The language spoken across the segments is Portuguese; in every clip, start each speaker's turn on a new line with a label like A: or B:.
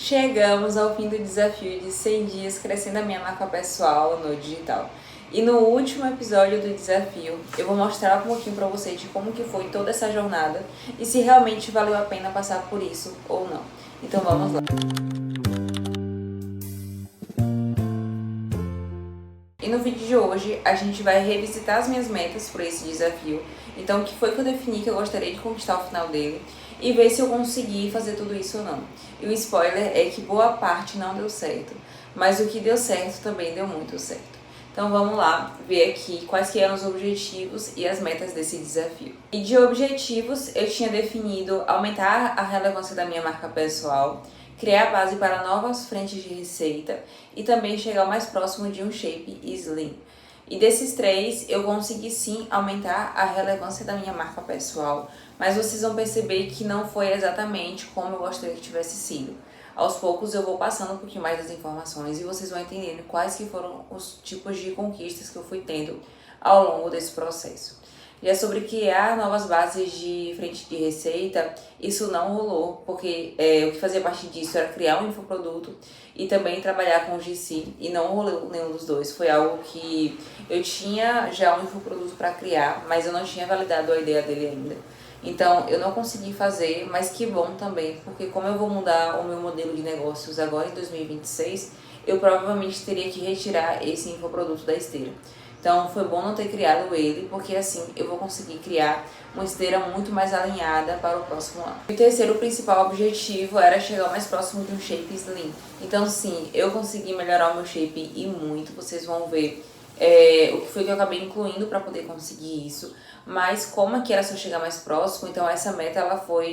A: Chegamos ao fim do desafio de 100 dias crescendo a minha marca pessoal no digital. E no último episódio do desafio, eu vou mostrar um pouquinho pra vocês de como que foi toda essa jornada e se realmente valeu a pena passar por isso ou não. Então vamos lá. E no vídeo de hoje, a gente vai revisitar as minhas metas por esse desafio. Então, o que foi que eu defini que eu gostaria de conquistar ao final dele e ver se eu consegui fazer tudo isso ou não. E o spoiler é que boa parte não deu certo, mas o que deu certo também deu muito certo. Então vamos lá ver aqui quais que eram os objetivos e as metas desse desafio. E de objetivos, eu tinha definido aumentar a relevância da minha marca pessoal, criar base para novas frentes de receita e também chegar o mais próximo de um shape slim. E desses três, eu consegui sim aumentar a relevância da minha marca pessoal, mas vocês vão perceber que não foi exatamente como eu gostaria que tivesse sido. Aos poucos eu vou passando um pouquinho mais das informações e vocês vão entendendo quais que foram os tipos de conquistas que eu fui tendo ao longo desse processo. Já sobre criar novas bases de frente de receita, isso não rolou, porque o que fazia parte disso era criar um infoproduto e também trabalhar com o GC, e não rolou nenhum dos dois. Foi algo que eu tinha já um infoproduto para criar, mas eu não tinha validado a ideia dele ainda. Então eu não consegui fazer, mas que bom também, porque como eu vou mudar o meu modelo de negócios agora em 2026, eu provavelmente teria que retirar esse infoproduto da esteira. Então foi bom não ter criado ele, porque assim eu vou conseguir criar uma esteira muito mais alinhada para o próximo ano. E o terceiro principal objetivo era chegar o mais próximo de um shape slim. Então sim, eu consegui melhorar o meu shape e muito, vocês vão ver o que foi que eu acabei incluindo para poder conseguir isso. Mas como aqui era só chegar mais próximo, então essa meta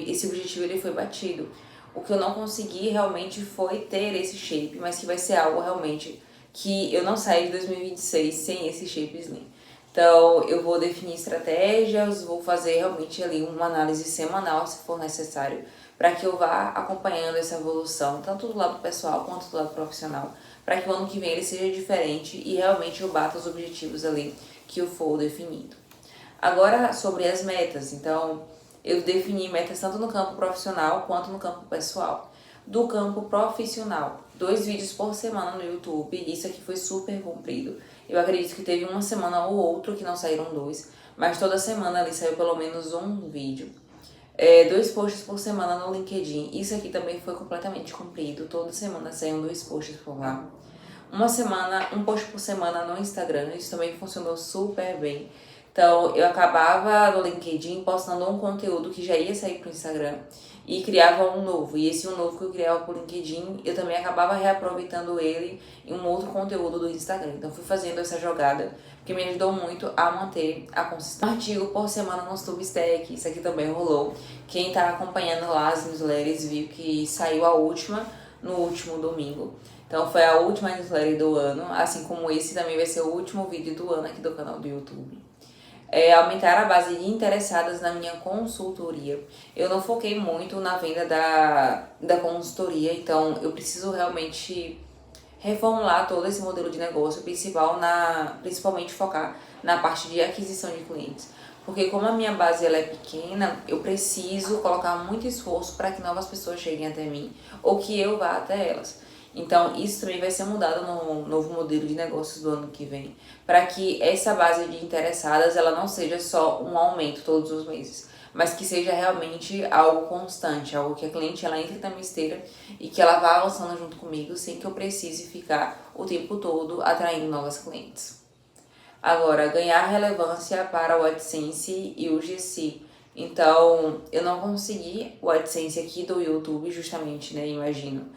A: esse objetivo ele foi batido. O que eu não consegui realmente foi ter esse shape, mas que vai ser algo realmente que eu não saio de 2026 sem esse shape slim. Então eu vou definir estratégias, vou fazer realmente ali uma análise semanal se for necessário, para que eu vá acompanhando essa evolução, tanto do lado pessoal quanto do lado profissional, para que o ano que vem ele seja diferente e realmente eu bata os objetivos ali que eu for definindo. Agora sobre as metas, então eu defini metas tanto no campo profissional quanto no campo pessoal. Do campo profissional, 2 vídeos por semana no YouTube, isso aqui foi super cumprido. Eu acredito que teve uma semana ou outra que não saíram 2, mas toda semana ali saiu pelo menos um vídeo. 2 posts por semana no LinkedIn, isso aqui também foi completamente cumprido, toda semana saíram 2 posts por lá. Um post por semana no Instagram, isso também funcionou super bem. Então, eu acabava no LinkedIn postando um conteúdo que já ia sair pro Instagram e criava um novo. E esse um novo que eu criava pro LinkedIn, eu também acabava reaproveitando ele em um outro conteúdo do Instagram. Então, fui fazendo essa jogada, que me ajudou muito a manter a consistência. Um artigo por semana no Substack, isso aqui também rolou. Quem tá acompanhando lá as newsletters viu que saiu a última no último domingo. Então, foi a última newsletter do ano, assim como esse também vai ser o último vídeo do ano aqui do canal do YouTube. Aumentar a base de interessadas na minha consultoria. Eu não foquei muito na venda da consultoria, então eu preciso realmente reformular todo esse modelo de negócio, principalmente focar na parte de aquisição de clientes. Porque como a minha base ela é pequena, eu preciso colocar muito esforço para que novas pessoas cheguem até mim ou que eu vá até elas. Então, isso também vai ser mudado no novo modelo de negócios do ano que vem, para que essa base de interessadas ela não seja só um aumento todos os meses, mas que seja realmente algo constante, algo que a cliente ela entre na minha esteira e que ela vá avançando junto comigo sem que eu precise ficar o tempo todo atraindo novas clientes. Agora, ganhar relevância para o AdSense e o GC. Então, eu não consegui o AdSense aqui do YouTube justamente, né, imagino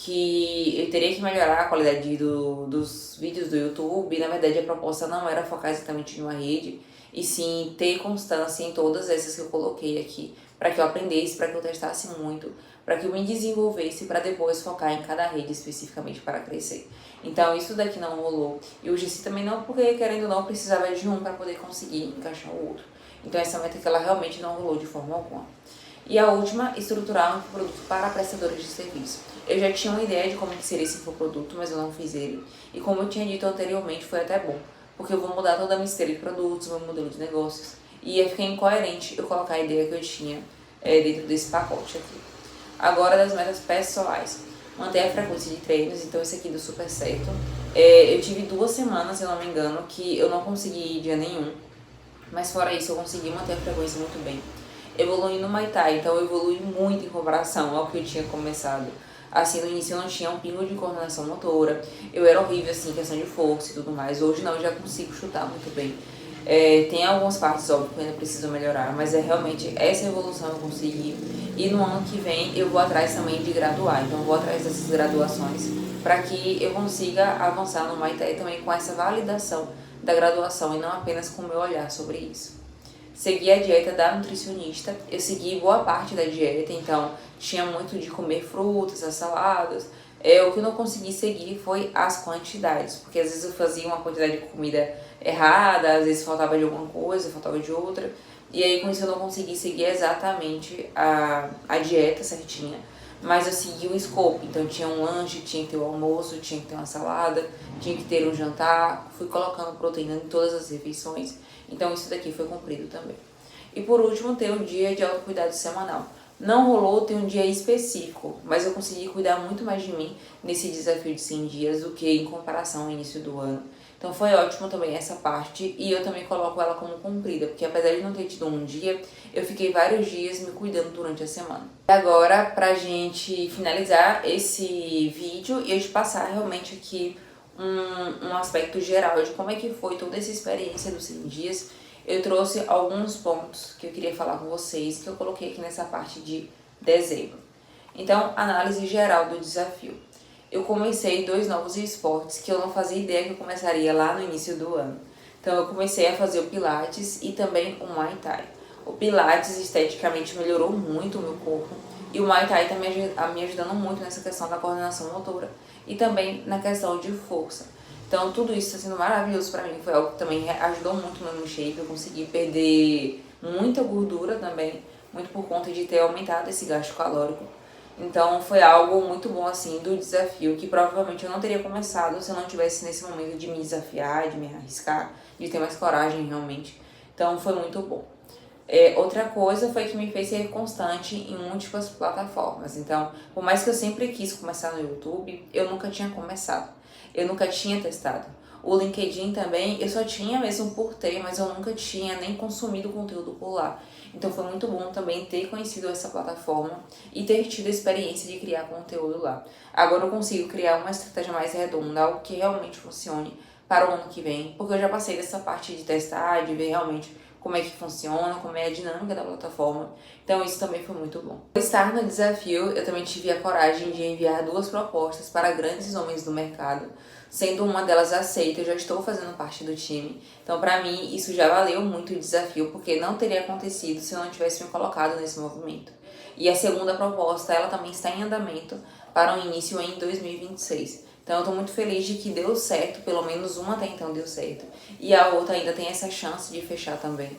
A: que eu teria que melhorar a qualidade dos vídeos do YouTube. Na verdade, a proposta não era focar exatamente em uma rede, e sim ter constância em todas essas que eu coloquei aqui, para que eu aprendesse, para que eu testasse muito, para que eu me desenvolvesse, para depois focar em cada rede especificamente para crescer. Então, isso daqui não rolou. E o GC também não, porque querendo ou não, precisava de um para poder conseguir encaixar o outro. Então, essa meta que ela realmente não rolou de forma alguma. E a última, estruturar um produto para prestadores de serviço. Eu já tinha uma ideia de como que seria esse infoproduto, mas eu não fiz ele. E como eu tinha dito anteriormente, foi até bom, porque eu vou mudar toda a minha esteira de produtos, meu modelo de negócios. E ia ficar incoerente eu colocar a ideia que eu tinha dentro desse pacote aqui. Agora das metas pessoais. manter a frequência de treinos, então isso aqui deu super certo. Eu tive 2 semanas, se eu não me engano, que eu não consegui ir dia nenhum, mas fora isso eu consegui manter a frequência muito bem. Evolui no Muay Thai, então eu evolui muito em comparação ao que eu tinha começado. Assim, no início eu não tinha um pingo de coordenação motora, eu era horrível assim, em questão de força e tudo mais. Hoje não, eu já consigo chutar muito bem. Tem algumas partes, óbvio, que eu ainda preciso melhorar, mas realmente essa evolução eu consegui. E no ano que vem eu vou atrás também de graduar, então eu vou atrás dessas graduações para que eu consiga avançar no Muay Thai também com essa validação da graduação e não apenas com o meu olhar sobre isso. Segui a dieta da nutricionista, eu segui boa parte da dieta, então tinha muito de comer frutas, as saladas. O que eu não consegui seguir foi as quantidades, porque às vezes eu fazia uma quantidade de comida errada, às vezes faltava de alguma coisa, faltava de outra, e aí com isso eu não consegui seguir exatamente a dieta certinha, mas eu segui o escopo, então tinha um lanche, tinha que ter o almoço, tinha que ter uma salada, tinha que ter um jantar, fui colocando proteína em todas as refeições, então isso daqui foi cumprido também. E por último, ter um dia de autocuidado semanal. Não rolou ter um dia específico, mas eu consegui cuidar muito mais de mim nesse desafio de 100 dias do que em comparação ao início do ano. Então foi ótimo também essa parte e eu também coloco ela como cumprida, porque apesar de não ter tido um dia, eu fiquei vários dias me cuidando durante a semana. E agora, pra gente finalizar esse vídeo e eu te passar realmente aqui um aspecto geral de como é que foi toda essa experiência dos 100 dias, eu trouxe alguns pontos que eu queria falar com vocês, que eu coloquei aqui nessa parte de dezembro. Então, análise geral do desafio. Eu comecei 2 novos esportes que eu não fazia ideia que eu começaria lá no início do ano. Então, eu comecei a fazer o Pilates e também o Muay Thai. O Pilates esteticamente melhorou muito o meu corpo e o Muay Thai está me ajudando muito nessa questão da coordenação motora e também na questão de força. Então tudo isso está sendo maravilhoso pra mim, foi algo que também ajudou muito no meu shape, eu consegui perder muita gordura também, muito por conta de ter aumentado esse gasto calórico. Então foi algo muito bom assim do desafio, que provavelmente eu não teria começado se eu não tivesse nesse momento de me desafiar, de me arriscar, de ter mais coragem realmente. Então foi muito bom. Outra coisa foi que me fez ser constante em múltiplas plataformas. Então, por mais que eu sempre quis começar no YouTube, eu nunca tinha começado. Eu nunca tinha testado. O LinkedIn também, eu só tinha mesmo por ter, mas eu nunca tinha nem consumido conteúdo por lá. Então foi muito bom também ter conhecido essa plataforma e ter tido a experiência de criar conteúdo lá. Agora eu consigo criar uma estratégia mais redonda, algo que realmente funcione para o ano que vem, porque eu já passei dessa parte de testar, de ver realmente como é que funciona, como é a dinâmica da plataforma. Então isso também foi muito bom. Por estar no desafio, eu também tive a coragem de enviar 2 propostas para grandes homens do mercado, sendo uma delas aceita, eu já estou fazendo parte do time. Então para mim isso já valeu muito o desafio, porque não teria acontecido se eu não tivesse me colocado nesse movimento. E a segunda proposta, ela também está em andamento para um início em 2026. Então eu tô muito feliz de que deu certo, pelo menos uma até então deu certo. E a outra ainda tem essa chance de fechar também.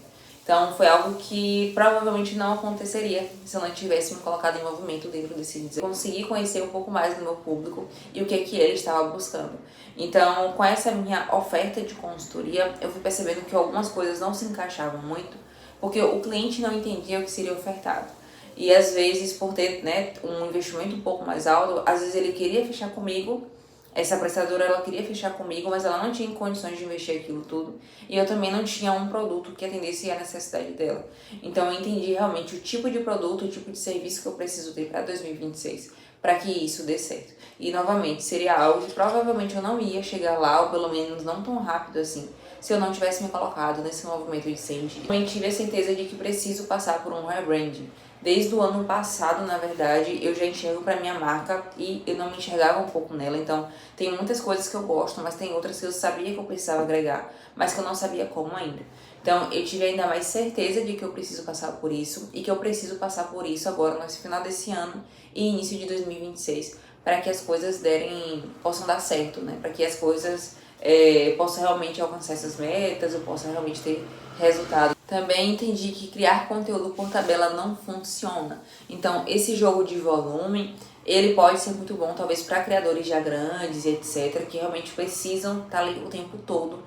A: Então foi algo que provavelmente não aconteceria se eu não tivesse me colocado em movimento dentro desse desafio. Consegui conhecer um pouco mais do meu público e o que ele estava buscando. Então, com essa minha oferta de consultoria, eu fui percebendo que algumas coisas não se encaixavam muito, porque o cliente não entendia o que seria ofertado. E às vezes, por ter um investimento um pouco mais alto, às vezes ele queria fechar comigo. Essa prestadora, ela queria fechar comigo, mas ela não tinha condições de investir aquilo tudo. E eu também não tinha um produto que atendesse à necessidade dela. Então eu entendi realmente o tipo de produto, o tipo de serviço que eu preciso ter para 2026, para que isso dê certo. E novamente, seria algo que provavelmente eu não ia chegar lá, ou pelo menos não tão rápido assim, se eu não tivesse me colocado nesse movimento de 100 dias. Também tive a certeza de que preciso passar por um rebranding. Desde o ano passado, na verdade, eu já enxergo para minha marca e eu não me enxergava um pouco nela. Então, tem muitas coisas que eu gosto, mas tem outras que eu sabia que eu precisava agregar, mas que eu não sabia como ainda. Então, eu tive ainda mais certeza de que eu preciso passar por isso e que eu preciso passar por isso agora no final desse ano e início de 2026, para que as coisas possam dar certo, né? Para que as coisas possam realmente alcançar essas metas, eu possa realmente ter resultado. Também entendi que criar conteúdo por tabela não funciona. Então, esse jogo de volume, ele pode ser muito bom, talvez para criadores já grandes, etc., que realmente precisam estar ali o tempo todo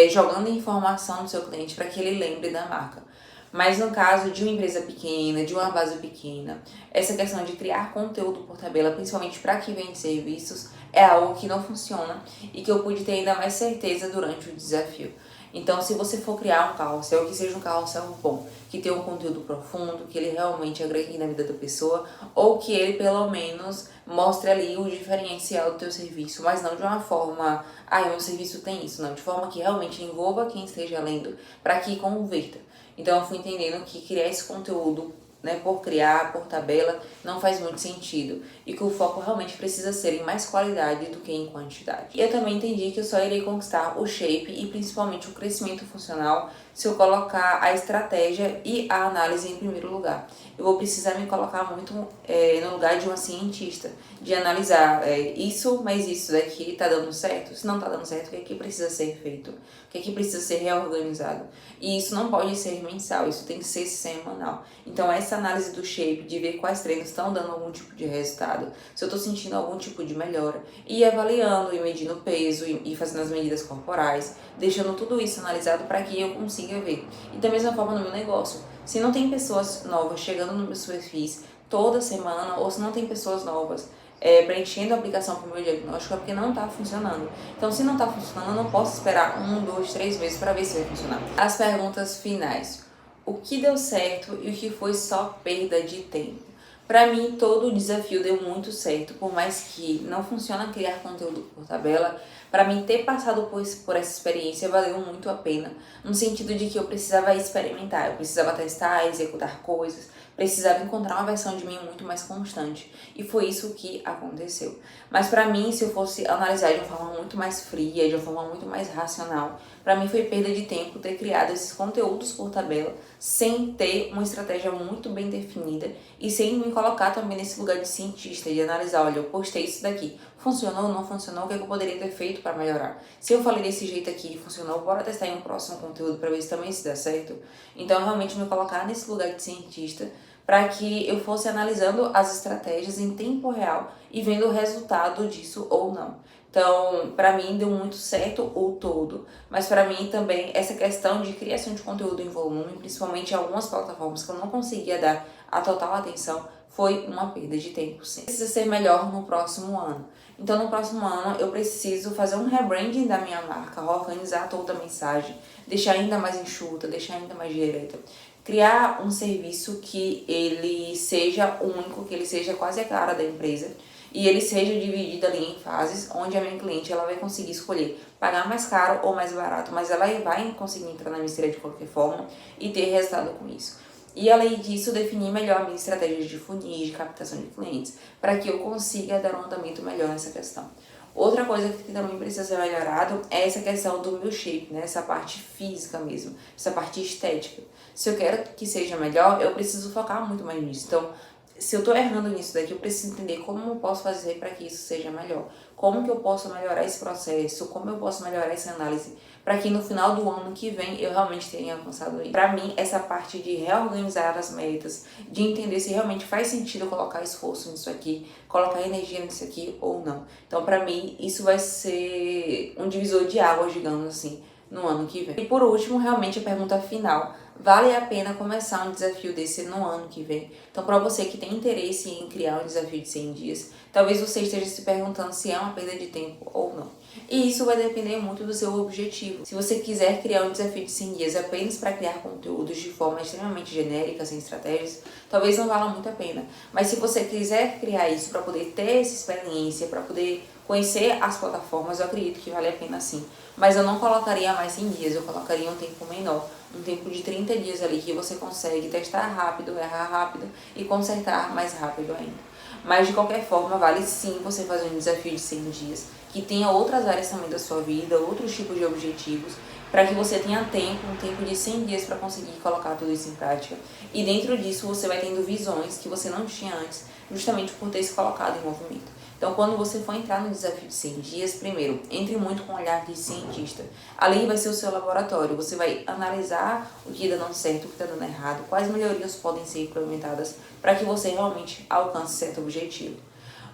A: jogando informação no seu cliente para que ele lembre da marca. Mas no caso de uma empresa pequena, de uma base pequena, essa questão de criar conteúdo por tabela, principalmente para quem vende serviços, é algo que não funciona e que eu pude ter ainda mais certeza durante o desafio. Então, se você for criar um carrossel, que seja um carrossel bom, que tenha um conteúdo profundo, que ele realmente agregue na vida da pessoa, ou que ele pelo menos mostre ali o diferencial do teu serviço, mas não de uma forma, meu serviço tem isso, não, de forma que realmente envolva quem esteja lendo, para que converta. Então, eu fui entendendo que criar esse conteúdo, né, por criar, por tabela, não faz muito sentido. E que o foco realmente precisa ser em mais qualidade do que em quantidade. E eu também entendi que eu só irei conquistar o shape e principalmente o crescimento funcional se eu colocar a estratégia e a análise em primeiro lugar. Eu vou precisar me colocar muito no lugar de uma cientista, de analisar isso, mas isso daqui tá dando certo? Se não tá dando certo, o que é que precisa ser feito? O que é que precisa ser reorganizado? E isso não pode ser mensal, isso tem que ser semanal. Então essa análise do shape, de ver quais treinos estão dando algum tipo de resultado, se eu estou sentindo algum tipo de melhora, e avaliando e medindo o peso e fazendo as medidas corporais, deixando tudo isso analisado para que eu consiga ver. E da mesma forma no meu negócio, se não tem pessoas novas chegando nos meus perfis toda semana, ou se não tem pessoas novas preenchendo a aplicação para o meu diagnóstico, é porque não está funcionando. Então, se não está funcionando, eu não posso esperar 1, 2, 3 meses para ver se vai funcionar. As perguntas finais. O que deu certo e o que foi só perda de tempo? Para mim, todo o desafio deu muito certo, por mais que não funciona criar conteúdo por tabela. Para mim, ter passado por essa experiência valeu muito a pena, no sentido de que eu precisava experimentar, eu precisava testar, executar coisas, precisava encontrar uma versão de mim muito mais constante. E foi isso que aconteceu. Mas para mim, se eu fosse analisar de uma forma muito mais fria, de uma forma muito mais racional, para mim foi perda de tempo ter criado esses conteúdos por tabela, sem ter uma estratégia muito bem definida e sem me colocar também nesse lugar de cientista, de analisar, olha, eu postei isso daqui, funcionou ou não funcionou, o que eu poderia ter feito para melhorar? Se eu falei desse jeito aqui e funcionou, bora testar em um próximo conteúdo para ver se também se dá certo? Então, realmente me colocar nesse lugar de cientista para que eu fosse analisando as estratégias em tempo real e vendo o resultado disso ou não. Então, para mim deu muito certo o todo, mas para mim também essa questão de criação de conteúdo em volume, principalmente em algumas plataformas que eu não conseguia dar a total atenção, foi uma perda de tempo, sim. Precisa ser melhor no próximo ano. Então, no próximo ano, eu preciso fazer um rebranding da minha marca, organizar toda a mensagem, deixar ainda mais enxuta, deixar ainda mais direta. Criar um serviço que ele seja único, que ele seja quase a cara da empresa e ele seja dividido ali em fases, onde a minha cliente ela vai conseguir escolher pagar mais caro ou mais barato, mas ela vai conseguir entrar na minha esteira de qualquer forma e ter resultado com isso. E além disso, definir melhor minhas estratégias de funil, de captação de clientes, para que eu consiga dar um andamento melhor nessa questão. Outra coisa que também precisa ser melhorado é essa questão do meu shape, né? Essa parte física mesmo, essa parte estética. Se eu quero que seja melhor, eu preciso focar muito mais nisso. Então, se eu tô errando nisso daqui, eu preciso entender como eu posso fazer para que isso seja melhor. Como que eu posso melhorar esse processo, como eu posso melhorar essa análise, para que no final do ano que vem eu realmente tenha alcançado isso. Para mim, essa parte de reorganizar as metas, de entender se realmente faz sentido eu colocar esforço nisso aqui, colocar energia nisso aqui ou não. Então, para mim, isso vai ser um divisor de águas, digamos assim, no ano que vem. E por último, realmente a pergunta final. Vale a pena começar um desafio desse no ano que vem? Então, para você que tem interesse em criar um desafio de 100 dias, talvez você esteja se perguntando se é uma perda de tempo ou não. E isso vai depender muito do seu objetivo. Se você quiser criar um desafio de 100 dias apenas para criar conteúdos de forma extremamente genérica, sem estratégias, talvez não valha muito a pena. Mas se você quiser criar isso para poder ter essa experiência, para poder conhecer as plataformas, eu acredito que vale a pena sim. Mas eu não colocaria mais 100 dias, eu colocaria um tempo menor. Um tempo de 30 dias ali que você consegue testar rápido, errar rápido e consertar mais rápido ainda. Mas de qualquer forma, vale sim você fazer um desafio de 100 dias, que tenha outras áreas também da sua vida, outros tipos de objetivos, para que você tenha tempo, um tempo de 100 dias para conseguir colocar tudo isso em prática. E dentro disso você vai tendo visões que você não tinha antes, justamente por ter se colocado em movimento. Então, quando você for entrar no desafio de 100 dias, primeiro, entre muito com o olhar de cientista. Ali vai ser o seu laboratório. Você vai analisar o que está dando certo, o que está dando errado, quais melhorias podem ser implementadas para que você realmente alcance certo objetivo.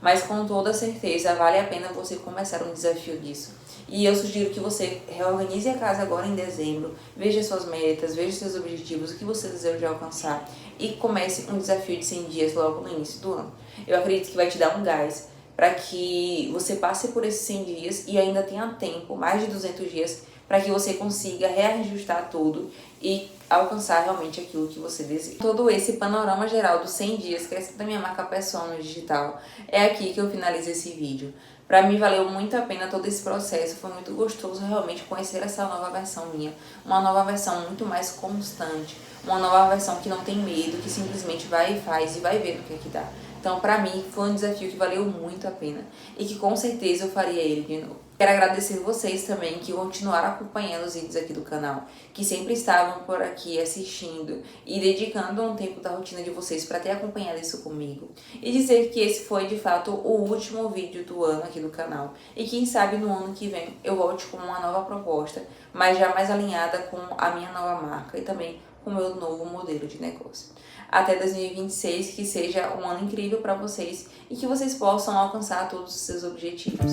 A: mas com toda certeza vale a pena você começar um desafio disso. E eu sugiro que você reorganize a casa agora em dezembro, veja suas metas, veja seus objetivos, o que você deseja alcançar e comece um desafio de 100 dias logo no início do ano. Eu acredito que vai te dar um gás para que você passe por esses 100 dias e ainda tenha tempo, mais de 200 dias, para que você consiga reajustar tudo e alcançar realmente aquilo que você deseja. Todo esse panorama geral dos 100 dias, que é da minha marca pessoal no digital, é aqui que eu finalizo esse vídeo. Para mim valeu muito a pena todo esse processo, foi muito gostoso realmente conhecer essa nova versão minha, uma nova versão muito mais constante, uma nova versão que não tem medo, que simplesmente vai e faz e vai ver no que é que dá. Então, para mim, foi um desafio que valeu muito a pena e que com certeza eu faria ele de novo. Quero agradecer vocês também que continuaram acompanhando os vídeos aqui do canal, que sempre estavam por aqui assistindo e dedicando um tempo da rotina de vocês para ter acompanhado isso comigo. E dizer que esse foi de fato o último vídeo do ano aqui do canal. E quem sabe no ano que vem eu volte com uma nova proposta, mas já mais alinhada com a minha nova marca e também com o meu novo modelo de negócio. Até 2026, que seja um ano incrível para vocês e que vocês possam alcançar todos os seus objetivos.